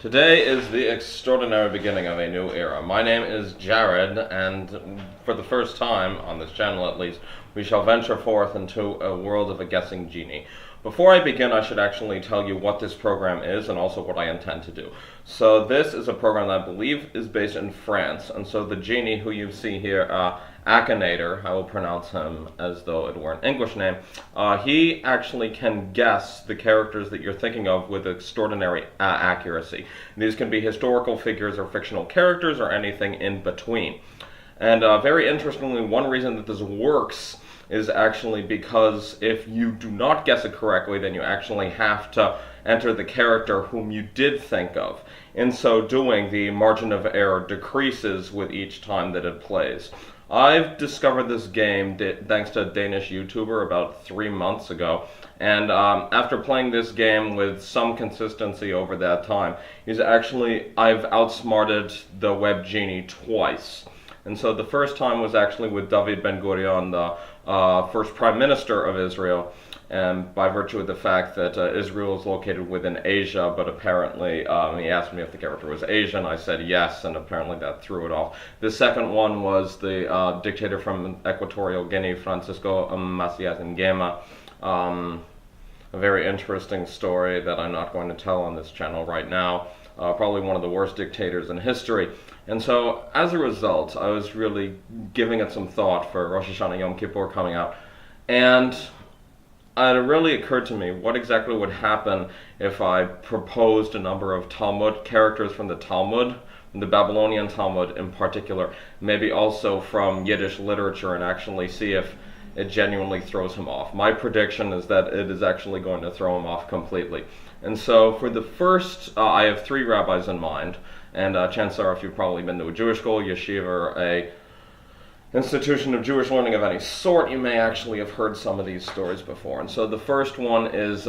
Today is the extraordinary beginning of a new era. My name is Jared, and for the first time, on this channel at least, we shall venture forth into a world of a guessing genie. Before I begin, I should actually tell you what this program is and also what I intend to do. So this is a program that I believe is based in France, and so the genie who you see here, Akinator, I will pronounce him as though it were an English name, he actually can guess the characters that you're thinking of with extraordinary accuracy. These can be historical figures or fictional characters or anything in between. And very interestingly, one reason that this works is actually because if you do not guess it correctly, then you actually have to enter the character whom you did think of. In so doing, the margin of error decreases with each time that it plays. I've discovered this game thanks to a Danish YouTuber about 3 months ago, and after playing this game with some consistency over that time, I've outsmarted the web genie twice. And so the first time was actually with David Ben-Gurion, the first Prime Minister of Israel, and by virtue of the fact that Israel is located within Asia, but apparently he asked me if the character was Asian. I said yes, and apparently that threw it off. The second one was the dictator from Equatorial Guinea, Francisco Macias Nguema. A very interesting story that I'm not going to tell on this channel right now. Probably one of the worst dictators in history. And so, as a result, I was really giving it some thought for Rosh Hashanah Yom Kippur coming out. And it really occurred to me what exactly would happen if I proposed a number of Talmud characters from the Talmud, from the Babylonian Talmud in particular, maybe also from Yiddish literature, and actually see if it genuinely throws him off. My prediction is that it is actually going to throw him off completely. And so for the first, I have 3 rabbis in mind, and chances are if you've probably been to a Jewish school, yeshiva, or a institution of Jewish learning of any sort, you may actually have heard some of these stories before. And so the first one is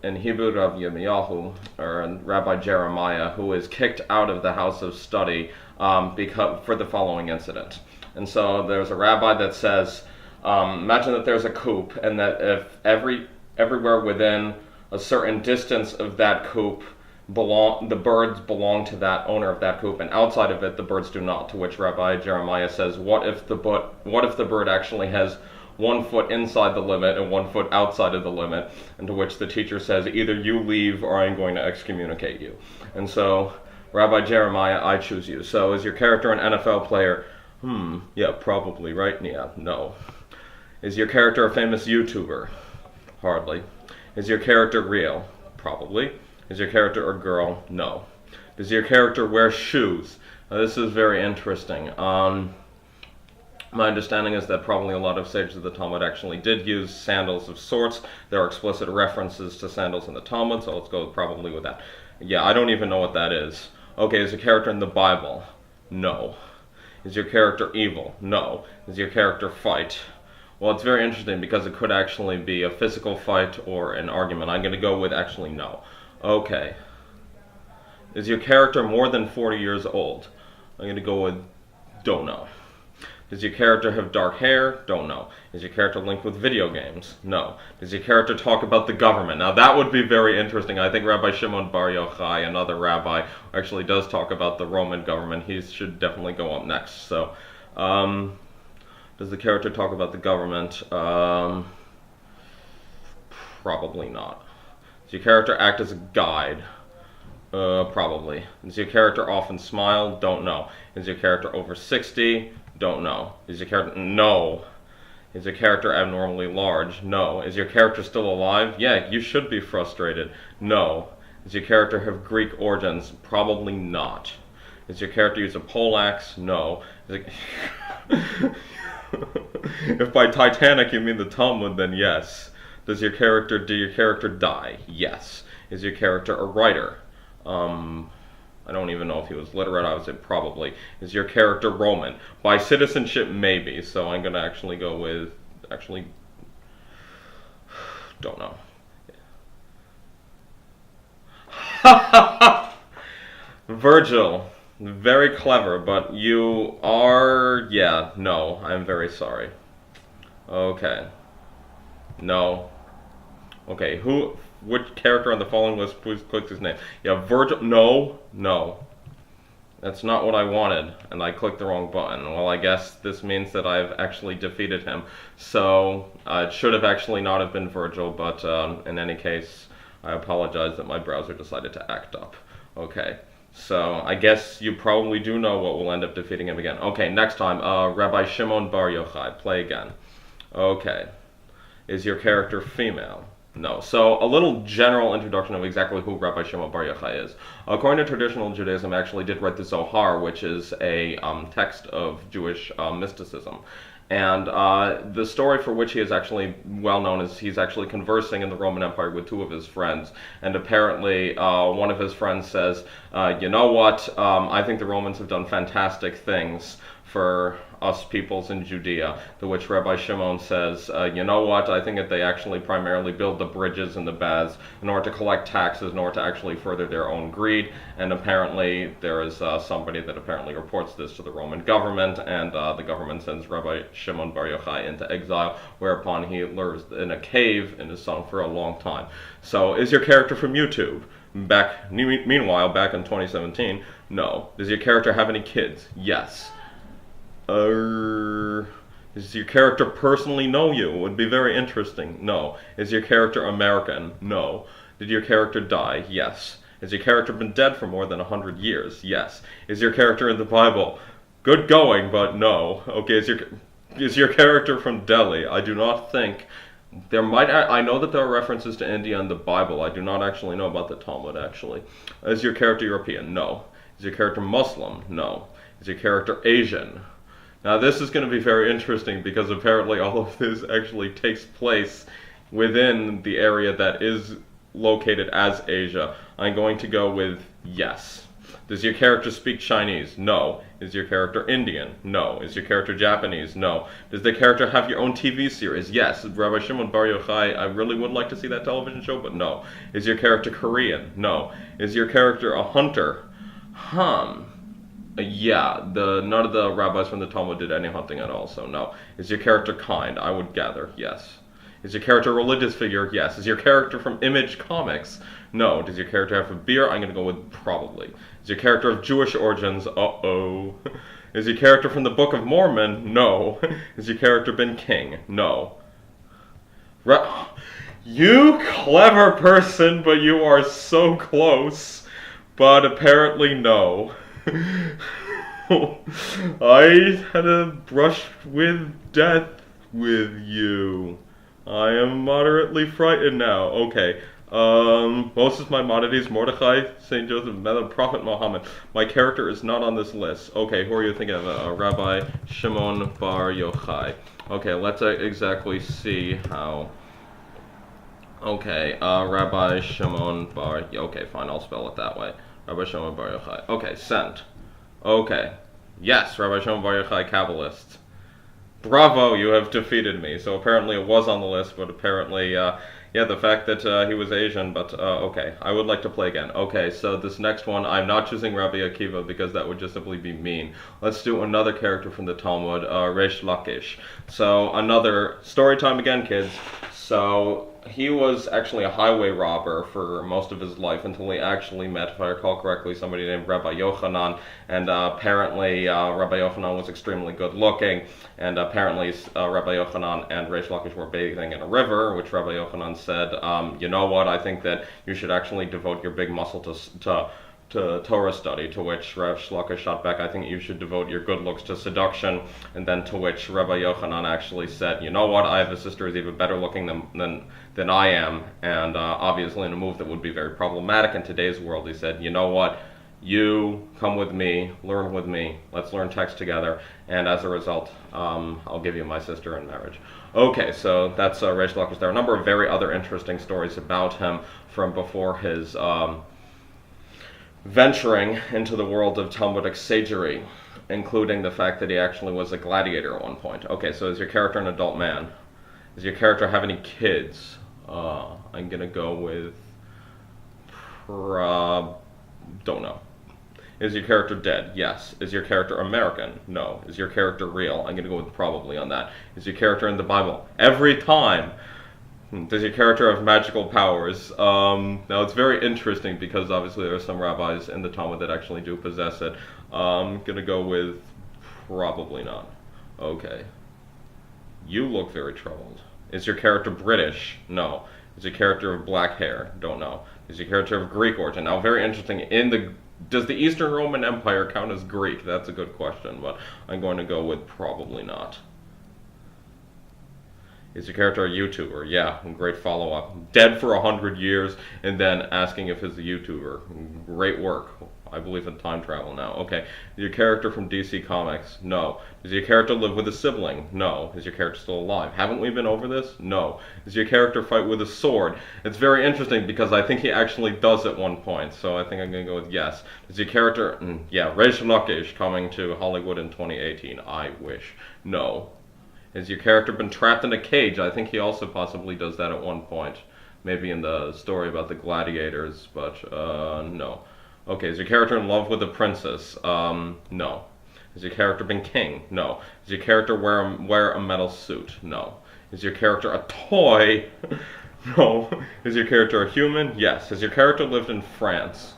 in Hebrew, Rav Yirmiyahu, or Rabbi Jeremiah, who is kicked out of the house of study for the following incident. And so there's a rabbi that says, imagine that there's a coop, and that if everywhere within a certain distance of that coop the birds belong to that owner of that coop, and outside of it the birds do not. To which Rabbi Jeremiah says, what if the bird actually has 1 foot inside the limit and 1 foot outside of the limit? And to which the teacher says, either you leave or I'm going to excommunicate you. And so, Rabbi Jeremiah, I choose you. So is your character an NFL player? Yeah, probably, right? Yeah, no. Is your character a famous YouTuber? Hardly. Is your character real? Probably. Is your character a girl? No. Does your character wear shoes? Now, this is very interesting. My understanding is that probably a lot of sages of the Talmud actually did use sandals of sorts. There are explicit references to sandals in the Talmud, so let's go probably with that. Yeah, I don't even know what that is. Okay, is your character in the Bible? No. Is your character evil? No. Is your character fight? Well, it's very interesting because it could actually be a physical fight or an argument. I'm going to go with actually no. Okay. Is your character more than 40 years old? I'm going to go with don't know. Does your character have dark hair? Don't know. Is your character linked with video games? No. Does your character talk about the government? Now that would be very interesting. I think Rabbi Shimon Bar Yochai, another rabbi, actually does talk about the Roman government. He should definitely go up next. So, does the character talk about the government? Probably not. Does your character act as a guide? Probably. Does your character often smile? Don't know. Is your character over 60? Don't know. Is your character... No. Is your character abnormally large? No. Is your character still alive? Yeah, you should be frustrated. No. Does your character have Greek origins? Probably not. Does your character use a poleaxe? No. If by Titanic you mean the Talmud, then yes. Did your character die? Yes. Is your character a writer? I don't even know if he was literate. I would say probably. Is your character Roman? By citizenship, maybe. So I'm going to actually go with, don't know. Virgil. Very clever, but you are, yeah, no, I'm very sorry. Okay. No. Okay, which character on the following list, please click his name. Yeah, Virgil, no. That's not what I wanted, and I clicked the wrong button. Well, I guess this means that I've actually defeated him. So, it should have actually not have been Virgil, but in any case, I apologize that my browser decided to act up. Okay, so I guess you probably do know what will end up defeating him again. Okay, next time, Rabbi Shimon Bar Yochai, play again. Okay, is your character female? No. So a little general introduction of exactly who Rabbi Shimon Bar Yochai is. According to traditional Judaism, I actually did write the Zohar, which is a text of Jewish mysticism. And the story for which he is actually well known is he's actually conversing in the Roman Empire with two of his friends. And apparently one of his friends says, you know what, I think the Romans have done fantastic things for us peoples in Judea, to which Rabbi Shimon says, you know what, I think that they actually primarily build the bridges and the baths in order to collect taxes, in order to actually further their own greed, and apparently there is somebody that apparently reports this to the Roman government, and the government sends Rabbi Shimon Bar Yochai into exile, whereupon he lives in a cave in his son for a long time. So, is your character from YouTube? Meanwhile, back in 2017, no. Does your character have any kids? Yes. Does your character personally know you? It would be very interesting. No. Is your character American? No. Did your character die? Yes. Has your character been dead for more than 100 years? Yes. Is your character in the Bible? Good going, but no. Okay, is your character from Delhi? I do not think. I know that there are references to India in the Bible. I do not actually know about the Talmud, actually. Is your character European? No. Is your character Muslim? No. Is your character Asian? Now this is going to be very interesting because apparently all of this actually takes place within the area that is located as Asia. I'm going to go with yes. Does your character speak Chinese? No. Is your character Indian? No. Is your character Japanese? No. Does the character have your own TV series? Yes. Rabbi Shimon Bar Yochai, I really would like to see that television show, but no. Is your character Korean? No. Is your character a hunter? Yeah, none of the rabbis from the Talmud did any hunting at all, so no. Is your character kind? I would gather, yes. Is your character a religious figure? Yes. Is your character from Image Comics? No. Does your character have a beard? I'm going to go with probably. Is your character of Jewish origins? Uh-oh. Is your character from the Book of Mormon? No. Is your character been king? No. You clever person, but you are so close. But apparently no. I had a brush with death with you. I am moderately frightened now. Okay. Moses Maimonides, Mordechai, St. Joseph, Mother, Prophet Muhammad. My character is not on this list. Okay, who are you thinking of? Rabbi Shimon Bar Yochai. Okay, let's exactly see how. Okay, Rabbi Shimon Bar. Okay, fine, I'll spell it that way. Rabbi Shimon Bar Yochai. Okay, sent. Okay. Yes, Rabbi Shimon Bar Yochai, Kabbalist. Bravo, you have defeated me. So apparently it was on the list, but apparently, yeah, the fact that he was Asian, but okay. I would like to play again. Okay, so this next one, I'm not choosing Rabbi Akiva because that would just simply be mean. Let's do another character from the Talmud, Reish Lakish. So another story time again, kids. So he was actually a highway robber for most of his life until he actually met, if I recall correctly, somebody named Rabbi Yochanan. And apparently Rabbi Yochanan was extremely good looking. And apparently Rabbi Yochanan and Reish Lakish were bathing in a river, which Rabbi Yochanan said, you know what, I think that you should actually devote your big muscle to Torah study, to which Reish Lakish shot back, I think you should devote your good looks to seduction, and then to which Rabbi Yochanan actually said, you know what, I have a sister who's even better looking than I am, and obviously in a move that would be very problematic in today's world, he said, you know what, you come with me, learn with me, let's learn text together, and as a result, I'll give you my sister in marriage. Okay, so that's Reish Lakish. There are a number of very other interesting stories about him from before his venturing into the world of Talmudic sagery, including the fact that he actually was a gladiator at one point. Okay, so is your character an adult man? Does your character have any kids? I'm gonna go with don't know. Is your character dead? Yes. Is your character American? No. Is your character real? I'm gonna go with probably on that. Is your character in the Bible? Every time. Does your character have magical powers? Now it's very interesting because obviously there are some rabbis in the Talmud that actually do possess it. I'm gonna go with probably not. Okay. You look very troubled. Is your character British? No. Is your character of black hair? Don't know. Is your character of Greek origin? Now, very interesting. Does the Eastern Roman Empire count as Greek? That's a good question, but I'm going to go with probably not. Is your character a YouTuber? Yeah, great follow-up. Dead for 100 years, and then asking if he's a YouTuber. Great work. I believe in time travel now. Okay. Is your character from DC Comics? No. Does your character live with a sibling? No. Is your character still alive? Haven't we been over this? No. Does your character fight with a sword? It's very interesting because I think he actually does at one point, so I think I'm going to go with yes. Does your character... yeah, Reish Lakish coming to Hollywood in 2018. I wish. No. Has your character been trapped in a cage? I think he also possibly does that at one point. Maybe in the story about the gladiators, but no. Okay, is your character in love with a princess? No. Has your character been king? No. Does your character wear a metal suit? No. Is your character a toy? No. Is your character a human? Yes. Has your character lived in France?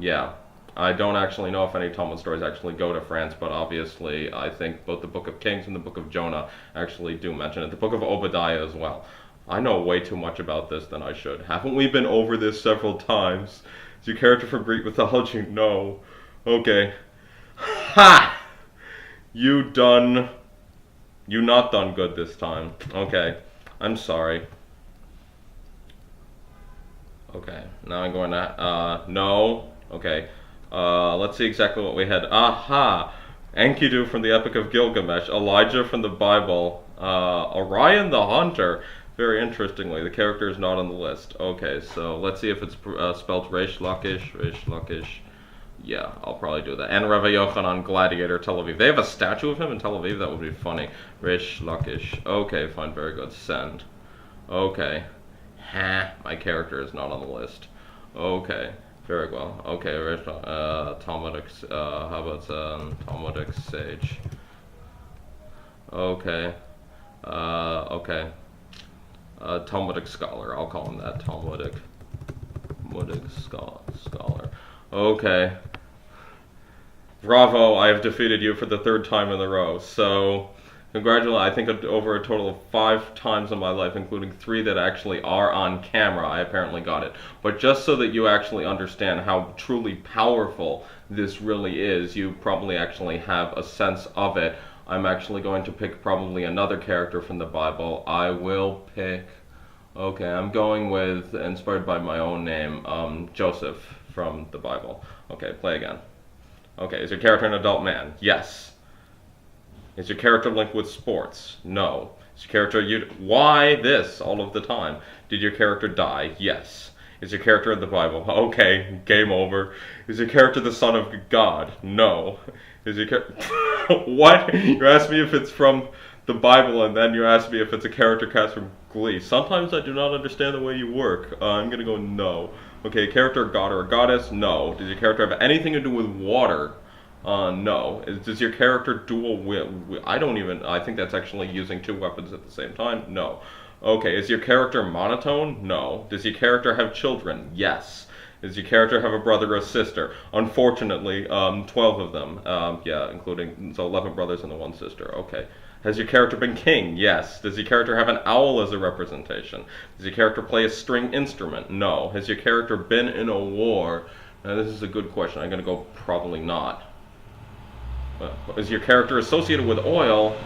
Yeah. I don't actually know if any Talmud stories actually go to France, but obviously I think both the Book of Kings and the Book of Jonah actually do mention it. The Book of Obadiah as well. I know way too much about this than I should. Haven't we been over this several times? Is your character from Greek mythology? No. Okay. Ha! You not done good this time. Okay. I'm sorry. Okay. Now I'm going to, no. Okay. Let's see exactly what we had. Aha! Enkidu from the Epic of Gilgamesh. Elijah from the Bible. Orion the Hunter. Very interestingly, the character is not on the list. Okay, so let's see if it's spelled Reish Lakish. Reish Lakish. Yeah, I'll probably do that. And Rav Yochanan, Gladiator, Tel Aviv. They have a statue of him in Tel Aviv? That would be funny. Reish Lakish. Okay, fine, very good. Send. Okay. My character is not on the list. Okay. Very well. Okay, Talmudic, how about Talmudic sage? Okay. Okay. Talmudic scholar. I'll call him that. Talmudic scholar. Okay. Bravo, I have defeated you for the 3rd time in a row. So, congratulations. I think over a total of 5 times in my life, including 3 that actually are on camera, I apparently got it. But just so that you actually understand how truly powerful this really is, you probably actually have a sense of it. I'm actually going to pick probably another character from the Bible. I will pick... Okay, I'm going with, inspired by my own name, Joseph from the Bible. Okay, play again. Okay, is your character an adult man? Yes. Is your character linked with sports? No. Is your character... Why this all of the time? Did your character die? Yes. Is your character in the Bible? Okay, game over. Is your character the son of God? No. Is your character... What? You asked me if it's from the Bible, and then you asked me if it's a character cast from Glee. Sometimes I do not understand the way you work. I'm gonna go no. Okay, character god or a goddess? No. Does your character have anything to do with water? No. Does your character dual wield? I think that's actually using 2 weapons at the same time? No. Okay, is your character monotone? No. Does your character have children? Yes. Does your character have a brother or sister? Unfortunately, 12 of them. Yeah, including, so 11 brothers and the 1 sister. Okay. Has your character been king? Yes. Does your character have an owl as a representation? Does your character play a string instrument? No. Has your character been in a war? Now, this is a good question. I'm going to go probably not. Is your character associated with oil?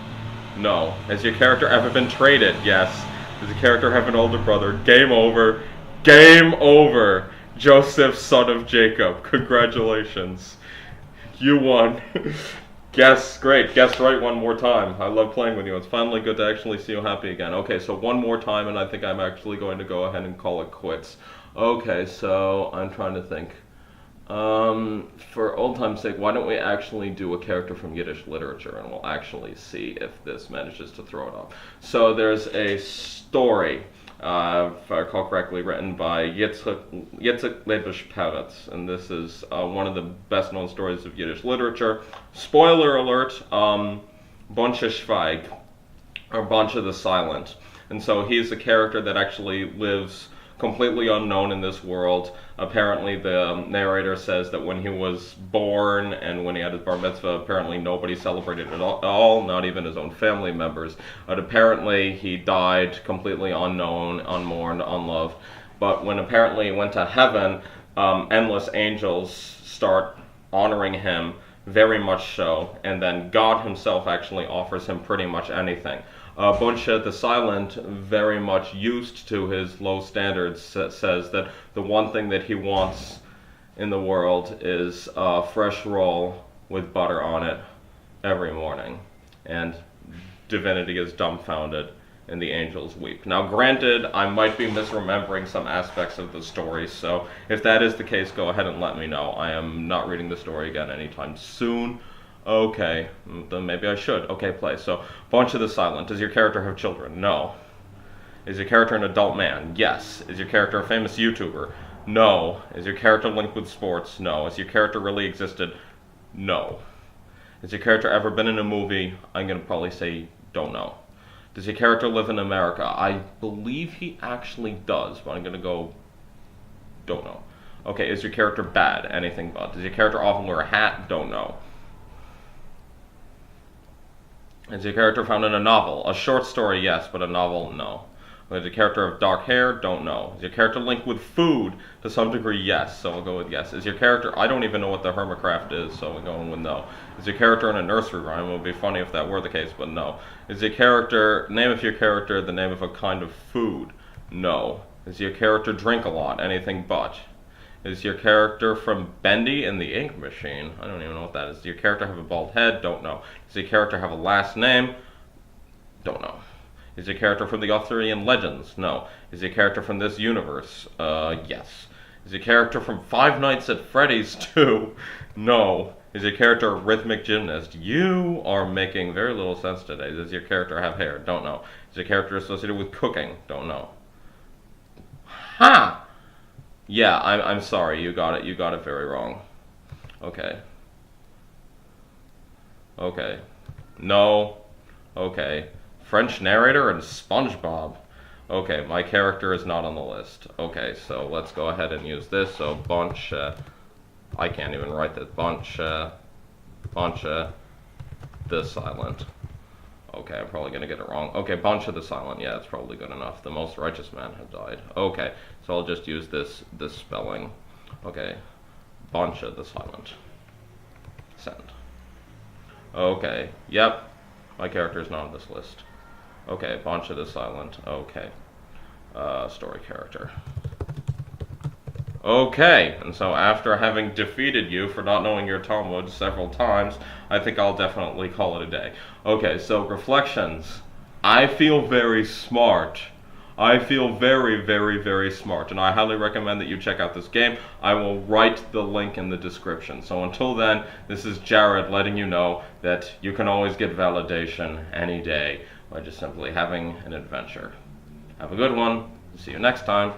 No. Has your character ever been traded? Yes. Does your character have an older brother? Game over. Game over. Joseph, son of Jacob. Congratulations. You won. Guess, great. Guess right one more time. I love playing with you. It's finally good to actually see you happy again. Okay, so one more time, and I think I'm actually going to go ahead and call it quits. Okay, so I'm trying to think. For old time's sake, why don't we actually do a character from Yiddish literature, and we'll actually see if this manages to throw it off. So there's a story, if I recall correctly, written by Yitzhak Leibush Peretz, and this is one of the best-known stories of Yiddish literature. Spoiler alert, Bonche Schweig, or Bonche the Silent. And so he's the character that actually lives completely unknown in this world. Apparently the narrator says that when he was born and when he had his bar mitzvah, apparently nobody celebrated it at all, not even his own family members. But apparently he died completely unknown, unmourned, unloved. But when apparently he went to heaven, endless angels start honoring him, very much so, and then God himself actually offers him pretty much anything. Buncha the Silent, very much used to his low standards, says that the one thing that he wants in the world is a fresh roll with butter on it every morning. And divinity is dumbfounded, and the angels weep. Now granted, I might be misremembering some aspects of the story, so if that is the case, go ahead and let me know. I am not reading the story again anytime soon. Okay, then maybe I should. Okay, play. So, Buncha the Silent. Does your character have children? No. Is your character an adult man? Yes. Is your character a famous YouTuber? No. Is your character linked with sports? No. Is your character really existed? No. Has your character ever been in a movie? I'm going to probably say don't know. Does your character live in America? I believe he actually does, but I'm going to go don't know. Okay, is your character bad? Anything but. Does your character often wear a hat? Don't know. Is your character found in a novel? A short story, yes, but a novel, no. Is your character have dark hair? Don't know. Is your character linked with food? To some degree, yes, so I'll go with yes. Is your character, I don't even know what the hermitcraft is, so we're going with no. Is your character in a nursery rhyme? It would be funny if that were the case, but no. Is your character, name of your character, the name of a kind of food? No. Does your character drink a lot? Anything but. Is your character from Bendy and the Ink Machine? I don't even know what that is. Does your character have a bald head? Don't know. Does your character have a last name? Don't know. Is your character from the Arthurian Legends? No. Is your character from this universe? Yes. Is your character from Five Nights at Freddy's 2? No. Is your character a rhythmic gymnast? You are making very little sense today. Does your character have hair? Don't know. Is your character associated with cooking? Don't know. Ha! Yeah, I'm sorry, you got it very wrong. Okay. Okay. No. Okay. French narrator and SpongeBob. Okay, my character is not on the list. Okay, so let's go ahead and use this. So bunch, I can't even write this. Bunch, the Silent. Okay, I'm probably going to get it wrong. Okay, Buncha the Silent. Yeah, it's probably good enough. The most righteous man had died. Okay, so I'll just use this spelling. Okay, Buncha the Silent. Send. Okay, yep. My character is not on this list. Okay, Buncha the Silent. Okay. Story character. Okay, and so after having defeated you for not knowing your Talmud several times, I think I'll definitely call it a day. Okay, so reflections. I feel very smart. I feel very, very, very smart, and I highly recommend that you check out this game. I will write the link in the description. So until then, this is Jared letting you know that you can always get validation any day by just simply having an adventure. Have a good one. See you next time.